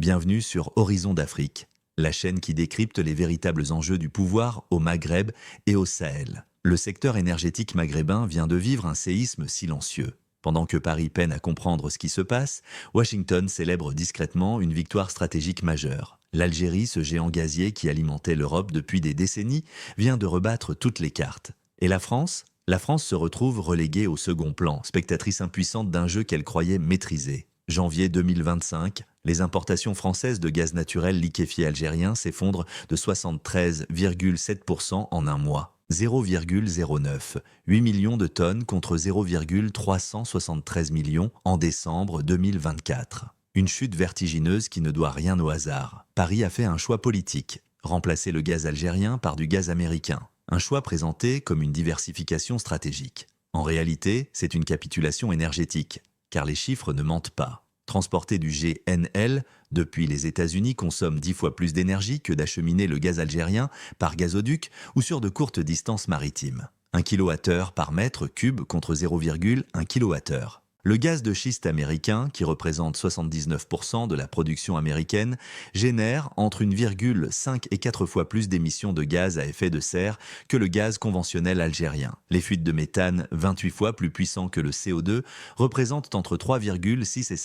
Bienvenue sur Horizon d'Afrique, la chaîne qui décrypte les véritables enjeux du pouvoir au Maghreb et au Sahel. Le secteur énergétique maghrébin vient de vivre un séisme silencieux. Pendant que Paris peine à comprendre ce qui se passe, Washington célèbre discrètement une victoire stratégique majeure. L'Algérie, ce géant gazier qui alimentait l'Europe depuis des décennies, vient de rebattre toutes les cartes. Et la France ? La France se retrouve reléguée au second plan, spectatrice impuissante d'un jeu qu'elle croyait maîtrisé. Janvier 2025, les importations françaises de gaz naturel liquéfié algérien s'effondrent de 73,7% en un mois. 0,09, 8 millions de tonnes contre 0,373 millions en décembre 2024. Une chute vertigineuse qui ne doit rien au hasard. Paris a fait un choix politique, remplacer le gaz algérien par du gaz américain. Un choix présenté comme une diversification stratégique. En réalité, c'est une capitulation énergétique, car les chiffres ne mentent pas. Transporter du GNL depuis les États-Unis consomme 10 fois plus d'énergie que d'acheminer le gaz algérien par gazoduc ou sur de courtes distances maritimes. 1 kWh par mètre cube contre 0,1 kWh. Le gaz de schiste américain, qui représente 79% de la production américaine, génère entre 1,5 et 4 fois plus d'émissions de gaz à effet de serre que le gaz conventionnel algérien. Les fuites de méthane, 28 fois plus puissants que le CO2, représentent entre 3,6 et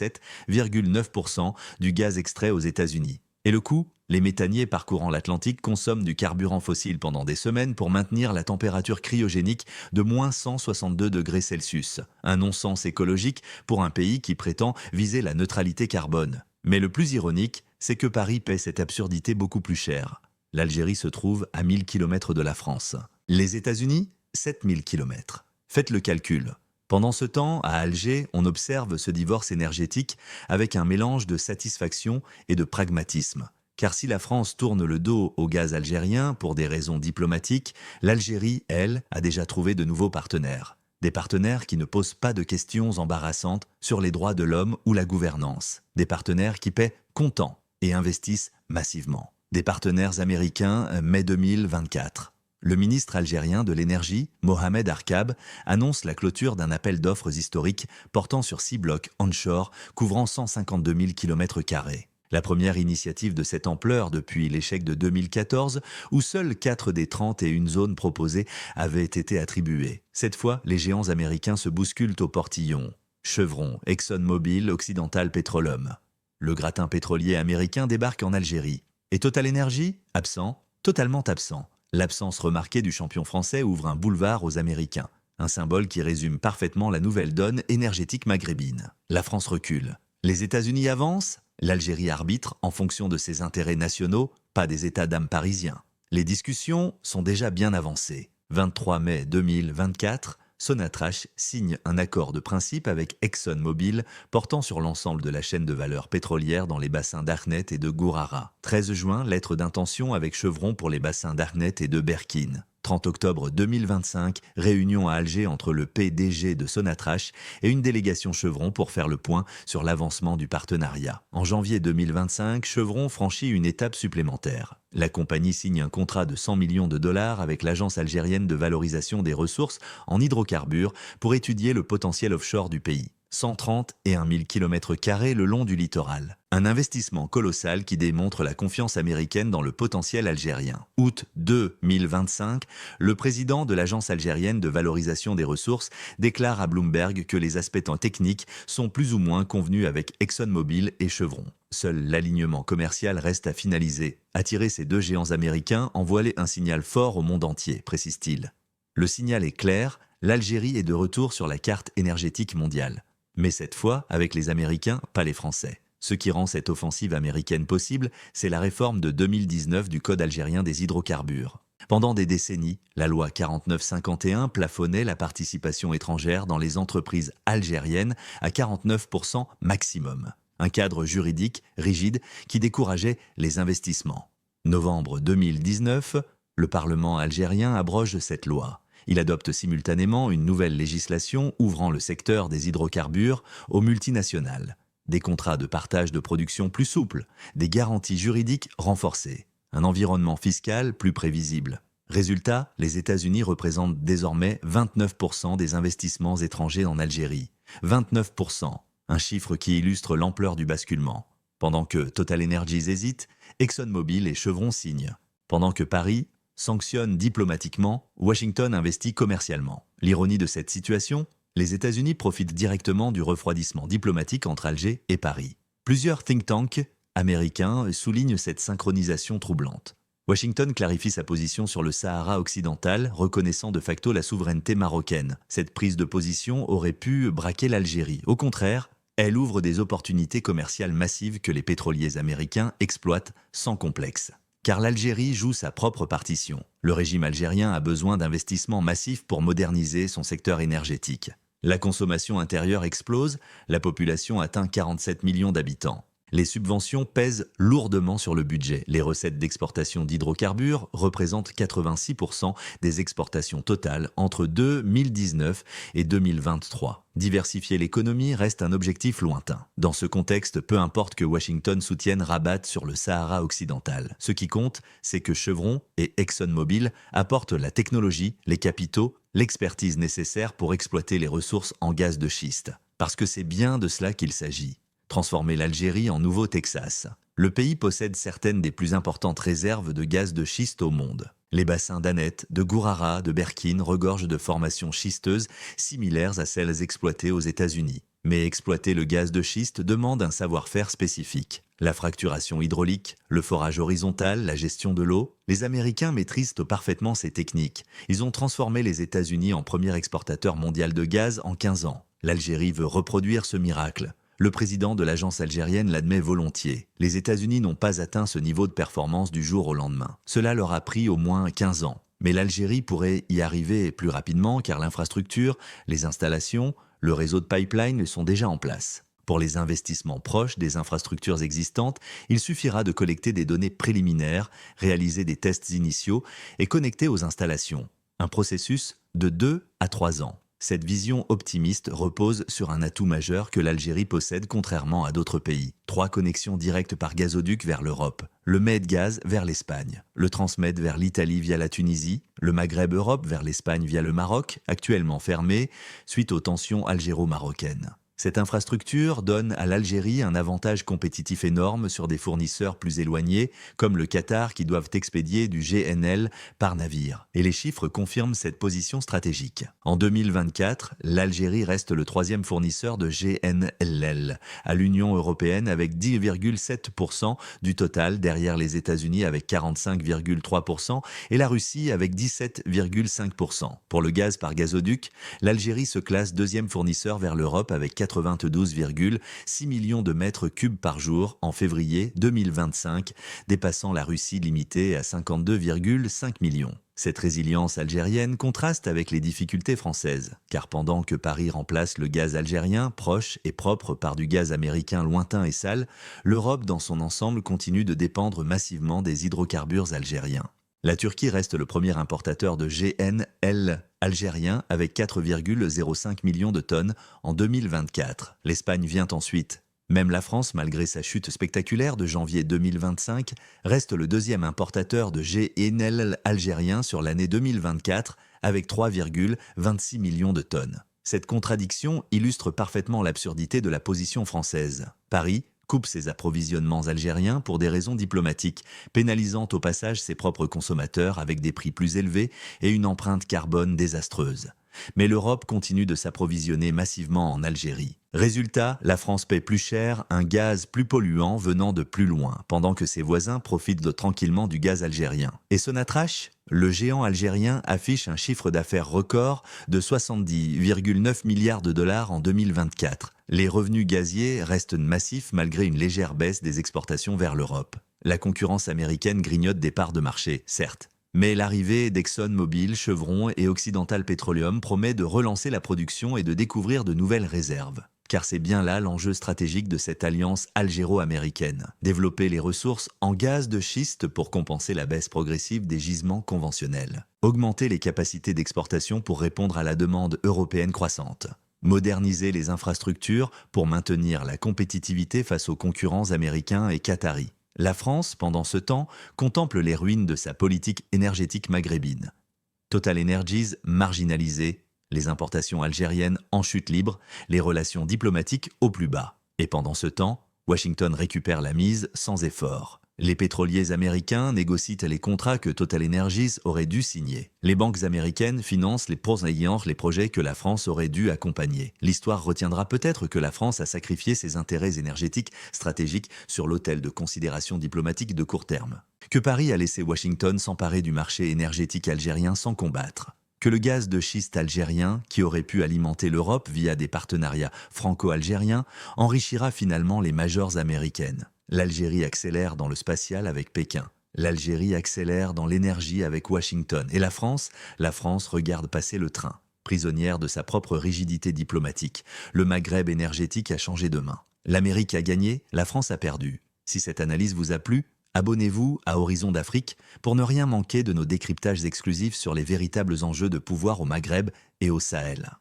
7,9% du gaz extrait aux États-Unis. Et le coût ? Les méthaniers parcourant l'Atlantique consomment du carburant fossile pendant des semaines pour maintenir la température cryogénique de moins 162 degrés Celsius. Un non-sens écologique pour un pays qui prétend viser la neutralité carbone. Mais le plus ironique, c'est que Paris paie cette absurdité beaucoup plus cher. L'Algérie se trouve à 1000 km de la France. Les États-Unis, 7000 km. Faites le calcul. Pendant ce temps, à Alger, on observe ce divorce énergétique avec un mélange de satisfaction et de pragmatisme. Car si la France tourne le dos au gaz algérien pour des raisons diplomatiques, l'Algérie, elle, a déjà trouvé de nouveaux partenaires. Des partenaires qui ne posent pas de questions embarrassantes sur les droits de l'homme ou la gouvernance. Des partenaires qui paient comptant et investissent massivement. Des partenaires américains, mai 2024. Le ministre algérien de l'énergie, Mohamed Arkab, annonce la clôture d'un appel d'offres historique portant sur 6 blocs onshore couvrant 152 000 km². La première initiative de cette ampleur depuis l'échec de 2014, où seules 4 des 31 zones proposées avaient été attribuées. Cette fois, les géants américains se bousculent au portillon. Chevron, ExxonMobil, Occidental Petroleum. Le gratin pétrolier américain débarque en Algérie. Et Total Energy ? Absent, totalement absent. L'absence remarquée du champion français ouvre un boulevard aux Américains. Un symbole qui résume parfaitement la nouvelle donne énergétique maghrébine. La France recule. Les États-Unis avancent ? L'Algérie arbitre en fonction de ses intérêts nationaux, pas des états d'âme parisiens. Les discussions sont déjà bien avancées. 23 mai 2024, Sonatrach signe un accord de principe avec ExxonMobil portant sur l'ensemble de la chaîne de valeur pétrolière dans les bassins d'Ahnet et de Gourara. 13 juin, lettre d'intention avec Chevron pour les bassins d'Ahnet et de Berkine. 30 octobre 2025, réunion à Alger entre le PDG de Sonatrach et une délégation Chevron pour faire le point sur l'avancement du partenariat. En janvier 2025, Chevron franchit une étape supplémentaire. La compagnie signe un contrat de 100 millions de dollars avec l'Agence algérienne de valorisation des ressources en hydrocarbures pour étudier le potentiel offshore du pays. 131 000 km² le long du littoral. Un investissement colossal qui démontre la confiance américaine dans le potentiel algérien. Août 2025, le président de l'Agence algérienne de valorisation des ressources déclare à Bloomberg que les aspects techniques sont plus ou moins convenus avec ExxonMobil et Chevron. Seul l'alignement commercial reste à finaliser. Attirer ces deux géants américains envoie un signal fort au monde entier, précise-t-il. Le signal est clair, l'Algérie est de retour sur la carte énergétique mondiale. Mais cette fois, avec les Américains, pas les Français. Ce qui rend cette offensive américaine possible, c'est la réforme de 2019 du Code algérien des hydrocarbures. Pendant des décennies, la loi 4951 plafonnait la participation étrangère dans les entreprises algériennes à 49% maximum. Un cadre juridique rigide qui décourageait les investissements. Novembre 2019, le Parlement algérien abroge cette loi. Il adopte simultanément une nouvelle législation ouvrant le secteur des hydrocarbures aux multinationales. Des contrats de partage de production plus souples, des garanties juridiques renforcées, un environnement fiscal plus prévisible. Résultat, les États-Unis représentent désormais 29% des investissements étrangers en Algérie. 29%, un chiffre qui illustre l'ampleur du basculement. Pendant que Total Energies hésite, ExxonMobil et Chevron signent. Pendant que Paris sanctionne diplomatiquement, Washington investit commercialement. L'ironie de cette situation, les États-Unis profitent directement du refroidissement diplomatique entre Alger et Paris. Plusieurs think tanks américains soulignent cette synchronisation troublante. Washington clarifie sa position sur le Sahara occidental, reconnaissant de facto la souveraineté marocaine. Cette prise de position aurait pu braquer l'Algérie. Au contraire, elle ouvre des opportunités commerciales massives que les pétroliers américains exploitent sans complexe. Car l'Algérie joue sa propre partition. Le régime algérien a besoin d'investissements massifs pour moderniser son secteur énergétique. La consommation intérieure explose, la population atteint 47 millions d'habitants. Les subventions pèsent lourdement sur le budget. Les recettes d'exportation d'hydrocarbures représentent 86% des exportations totales entre 2019 et 2023. Diversifier l'économie reste un objectif lointain. Dans ce contexte, peu importe que Washington soutienne Rabat sur le Sahara occidental. Ce qui compte, c'est que Chevron et ExxonMobil apportent la technologie, les capitaux, l'expertise nécessaire pour exploiter les ressources en gaz de schiste. Parce que c'est bien de cela qu'il s'agit. Transformer l'Algérie en nouveau Texas. Le pays possède certaines des plus importantes réserves de gaz de schiste au monde. Les bassins d'Anet, de Gourara, de Berkine regorgent de formations schisteuses similaires à celles exploitées aux États-Unis. Mais exploiter le gaz de schiste demande un savoir-faire spécifique. La fracturation hydraulique, le forage horizontal, la gestion de l'eau, les Américains maîtrisent parfaitement ces techniques. Ils ont transformé les États-Unis en premier exportateur mondial de gaz en 15 ans. L'Algérie veut reproduire ce miracle. Le président de l'agence algérienne l'admet volontiers. Les États-Unis n'ont pas atteint ce niveau de performance du jour au lendemain. Cela leur a pris au moins 15 ans. Mais l'Algérie pourrait y arriver plus rapidement car l'infrastructure, les installations, le réseau de pipeline sont déjà en place. Pour les investissements proches des infrastructures existantes, il suffira de collecter des données préliminaires, réaliser des tests initiaux et connecter aux installations. Un processus de 2 à 3 ans. Cette vision optimiste repose sur un atout majeur que l'Algérie possède contrairement à d'autres pays. 3 connexions directes par gazoduc vers l'Europe, le Med-Gaz vers l'Espagne, le Transmed vers l'Italie via la Tunisie, le Maghreb-Europe vers l'Espagne via le Maroc, actuellement fermé suite aux tensions algéro-marocaines. Cette infrastructure donne à l'Algérie un avantage compétitif énorme sur des fournisseurs plus éloignés, comme le Qatar qui doivent expédier du GNL par navire. Et les chiffres confirment cette position stratégique. En 2024, l'Algérie reste le 3e fournisseur de GNLL à l'Union européenne avec 10,7% du total, derrière les États-Unis avec 45,3% et la Russie avec 17,5%. Pour le gaz par gazoduc, l'Algérie se classe 2e fournisseur vers l'Europe avec 92,6 millions de mètres cubes par jour en février 2025, dépassant la Russie limitée à 52,5 millions. Cette résilience algérienne contraste avec les difficultés françaises, car pendant que Paris remplace le gaz algérien, proche et propre par du gaz américain lointain et sale, l'Europe dans son ensemble continue de dépendre massivement des hydrocarbures algériens. La Turquie reste le premier importateur de GNL algérien avec 4,05 millions de tonnes en 2024. L'Espagne vient ensuite. Même la France, malgré sa chute spectaculaire de janvier 2025, reste le 2e importateur de GNL algérien sur l'année 2024 avec 3,26 millions de tonnes. Cette contradiction illustre parfaitement l'absurdité de la position française. Paris coupe ses approvisionnements algériens pour des raisons diplomatiques, pénalisant au passage ses propres consommateurs avec des prix plus élevés et une empreinte carbone désastreuse. Mais l'Europe continue de s'approvisionner massivement en Algérie. Résultat, la France paie plus cher un gaz plus polluant venant de plus loin, pendant que ses voisins profitent tranquillement du gaz algérien. Et Sonatrach, le géant algérien affiche un chiffre d'affaires record de 70,9 milliards de dollars en 2024. Les revenus gaziers restent massifs malgré une légère baisse des exportations vers l'Europe. La concurrence américaine grignote des parts de marché, certes. Mais l'arrivée d'ExxonMobil, Chevron et Occidental Petroleum promet de relancer la production et de découvrir de nouvelles réserves. Car c'est bien là l'enjeu stratégique de cette alliance algéro-américaine. Développer les ressources en gaz de schiste pour compenser la baisse progressive des gisements conventionnels. Augmenter les capacités d'exportation pour répondre à la demande européenne croissante. Moderniser les infrastructures pour maintenir la compétitivité face aux concurrents américains et qataris. La France, pendant ce temps, contemple les ruines de sa politique énergétique maghrébine. Total Energies marginalisée, les importations algériennes en chute libre, les relations diplomatiques au plus bas. Et pendant ce temps, Washington récupère la mise sans effort. Les pétroliers américains négocient les contrats que Total Energies aurait dû signer. Les banques américaines financent les projets que la France aurait dû accompagner. L'histoire retiendra peut-être que la France a sacrifié ses intérêts énergétiques stratégiques sur l'autel de considérations diplomatiques de court terme. Que Paris a laissé Washington s'emparer du marché énergétique algérien sans combattre. Que le gaz de schiste algérien, qui aurait pu alimenter l'Europe via des partenariats franco-algériens, enrichira finalement les majors américaines. L'Algérie accélère dans le spatial avec Pékin. L'Algérie accélère dans l'énergie avec Washington. Et la France regarde passer le train. Prisonnière de sa propre rigidité diplomatique. Le Maghreb énergétique a changé de main. L'Amérique a gagné, la France a perdu. Si cette analyse vous a plu, abonnez-vous à Horizon d'Afrique pour ne rien manquer de nos décryptages exclusifs sur les véritables enjeux de pouvoir au Maghreb et au Sahel.